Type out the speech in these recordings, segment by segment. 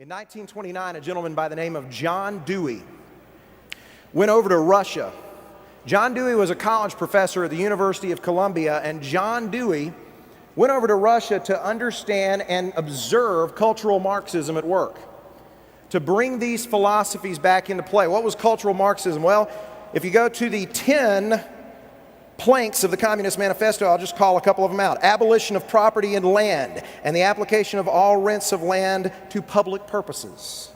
In 1929, a gentleman by the name of John Dewey went over to Russia. John Dewey was a college professor at the University of Columbia, and John Dewey went over to Russia to understand and observe cultural Marxism at work, to bring these philosophies back into play. What was cultural Marxism? Well, if you go to the 10 planks of the Communist Manifesto, I'll just call a couple of them out. Abolition of property and land, and the application of all rents of land to public purposes.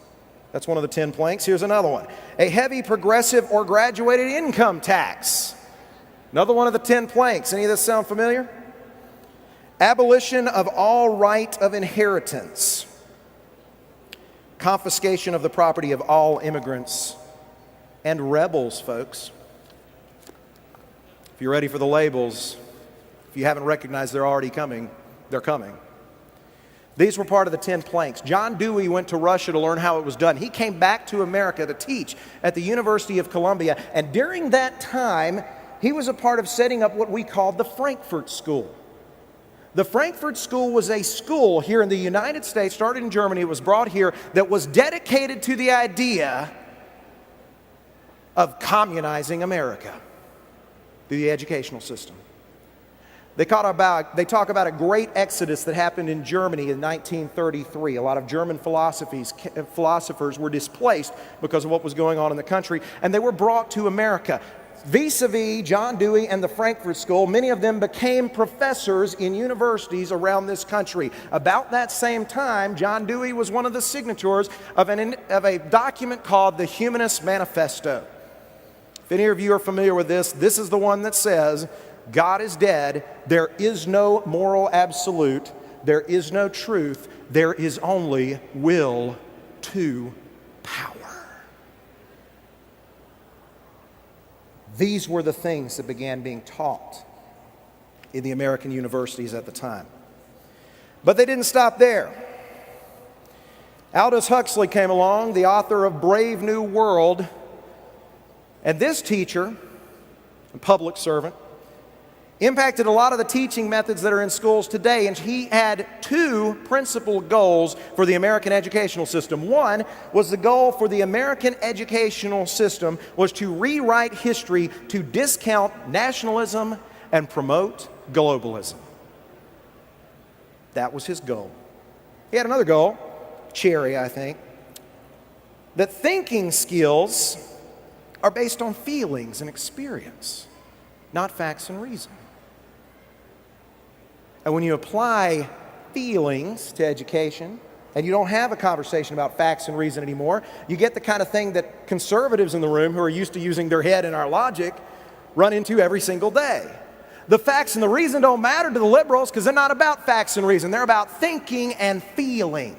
That's one of the 10 planks. Here's another one. A heavy, progressive, or graduated income tax. Another one of the 10 planks. Any of this sound familiar? Abolition of all right of inheritance. Confiscation of the property of all immigrants and rebels, folks. If you're ready for the labels, if you haven't recognized they're already coming, they're coming. These were part of the 10 planks. John Dewey went to Russia to learn how it was done. He came back to America to teach at the University of Columbia, and during that time, he was a part of setting up what we called the Frankfurt School. The Frankfurt School was a school here in the United States, started in Germany, it was brought here, that was dedicated to the idea of communizing America through the educational system. They talk about a great exodus that happened in Germany in 1933. A lot of German philosophers were displaced because of what was going on in the country, and they were brought to America. Vis-a-vis John Dewey and the Frankfurt School, many of them became professors in universities around this country. About that same time, John Dewey was one of the signatories of a document called the Humanist Manifesto. If any of you are familiar with this, this is the one that says, God is dead, there is no moral absolute, there is no truth, there is only will to power. These were the things that began being taught in the American universities at the time. But they didn't stop there. Aldous Huxley came along, the author of Brave New World, and this teacher, a public servant, impacted a lot of the teaching methods that are in schools today, and he had two principal goals for the American educational system. One was the goal for the American educational system was to rewrite history to discount nationalism and promote globalism. That was his goal. He had another goal, cherry, I think, that thinking skills are based on feelings and experience, not facts and reason. And when you apply feelings to education, and you don't have a conversation about facts and reason anymore, you get the kind of thing that conservatives in the room who are used to using their head and our logic run into every single day. The facts and the reason don't matter to the liberals because they're not about facts and reason. They're about thinking and feeling.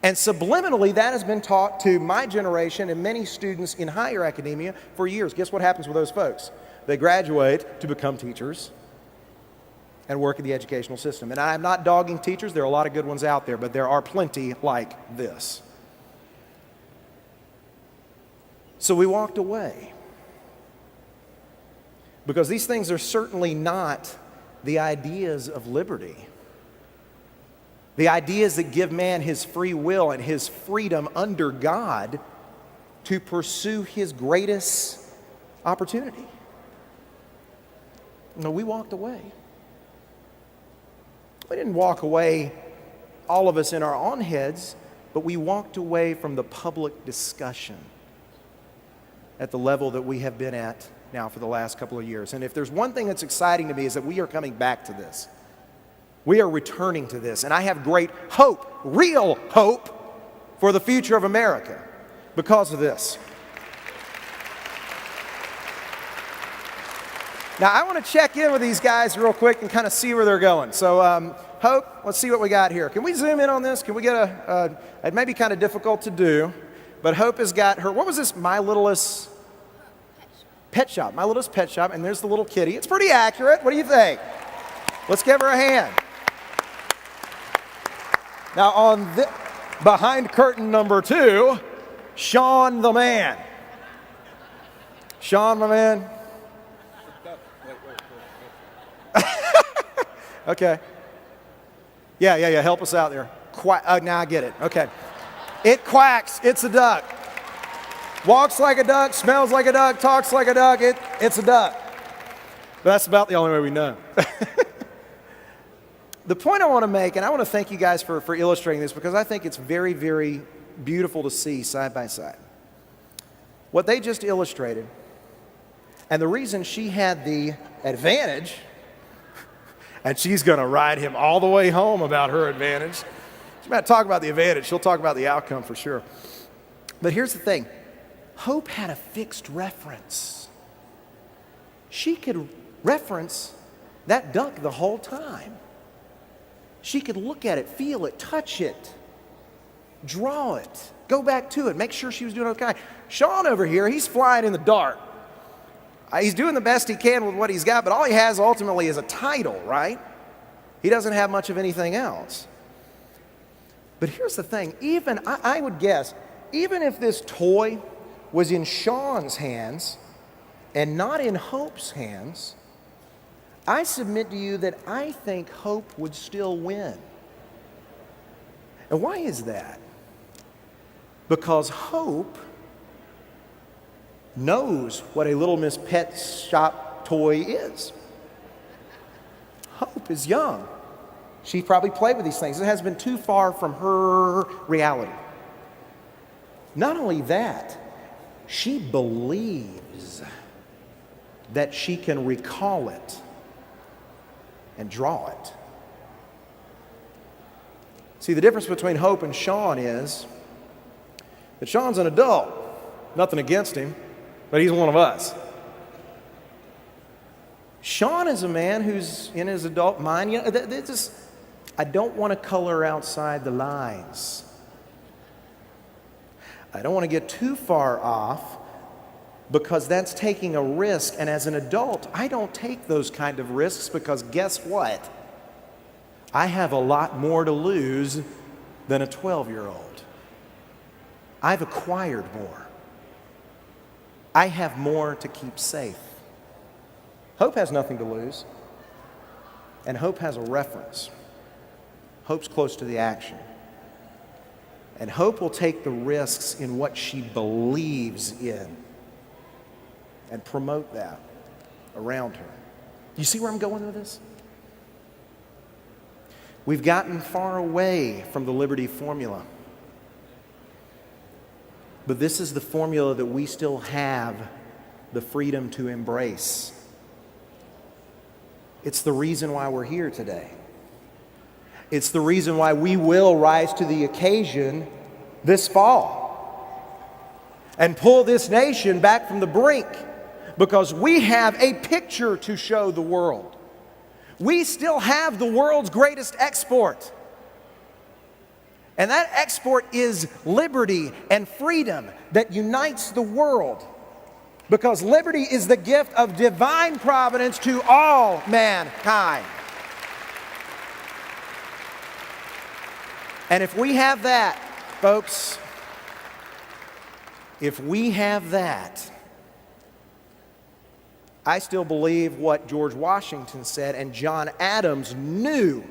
And subliminally, that has been taught to my generation and many students in higher academia for years. Guess what happens with those folks? They graduate to become teachers and work in the educational system. And I'm not dogging teachers. There are a lot of good ones out there, but there are plenty like this. So we walked away because these things are certainly not the ideas of liberty. The ideas that give man his free will and his freedom under God to pursue his greatest opportunity. No, we walked away. We didn't walk away, all of us in our own heads, but we walked away from the public discussion at the level that we have been at now for the last couple of years. And if there's one thing that's exciting to me is that we are coming back to this. We are returning to this, and I have great hope, real hope, for the future of America because of this. Now, I want to check in with these guys real quick and kind of see where they're going. So, Hope, let's see what we got here. Can we zoom in on this? Can we get it may be kind of difficult to do, but Hope has got her, what was this, My Littlest Pet Shop, My Littlest Pet Shop, and there's the little kitty. It's pretty accurate. What do you think? Let's give her a hand. Now, on behind curtain number 2, Sean the man. Sean, my man. Okay. Yeah, help us out there. Oh, now I get it. Okay. It quacks. It's a duck. Walks like a duck, smells like a duck, talks like a duck. It's a duck. But that's about the only way we know. The point I want to make, and I want to thank you guys for illustrating this, because I think it's very, very beautiful to see side by side. What they just illustrated, and the reason she had the advantage, and she's going to ride him all the way home about her advantage. She's about to talk about the advantage. She'll talk about the outcome for sure. But here's the thing. Hope had a fixed reference. She could reference that duck the whole time. She could look at it, feel it, touch it, draw it, go back to it, make sure she was doing okay. Sean over here, he's flying in the dark. He's doing the best he can with what he's got, but all he has ultimately is a title, right? He doesn't have much of anything else. But here's the thing, I would guess, even if this toy was in Sean's hands and not in Hope's hands, I submit to you that I think Hope would still win. And why is that? Because Hope knows what a Little Miss Pet Shop toy is. Hope is young. She probably played with these things. It hasn't been too far from her reality. Not only that, she believes that she can recall it and draw it. See, the difference between Hope and Sean is that Sean's an adult. Nothing against him, but he's one of us. Sean is a man who's in his adult mind. You know, I don't want to color outside the lines. I don't want to get too far off, because that's taking a risk. And as an adult, I don't take those kind of risks, because guess what? I have a lot more to lose than a 12-year-old. I've acquired more. I have more to keep safe. Hope has nothing to lose, and Hope has a reference. Hope's close to the action. And Hope will take the risks in what she believes in and promote that around her. You see where I'm going with this? We've gotten far away from the Liberty formula. But this is the formula that we still have the freedom to embrace. It's the reason why we're here today. It's the reason why we will rise to the occasion this fall and pull this nation back from the brink, because we have a picture to show the world. We still have the world's greatest export. And that export is liberty and freedom that unites the world, because liberty is the gift of divine providence to all mankind. And if we have that, folks, if we have that, I still believe what George Washington said and John Adams knew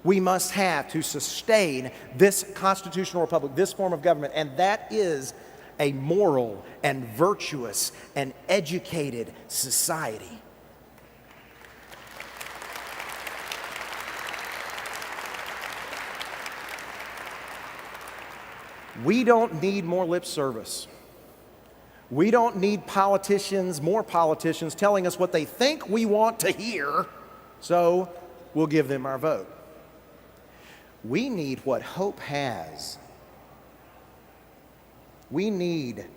we must have to sustain this constitutional republic, this form of government, and that is a moral and virtuous and educated society. We don't need more lip service. We don't need more politicians telling us what they think we want to hear, so we'll give them our vote. We need what Hope has. We need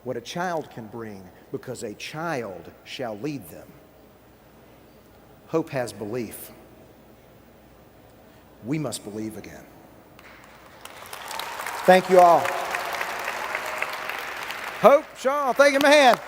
what a child can bring, because a child shall lead them. Hope has belief. We must believe again. Thank you all. Hope, Sean, thank you, my hand.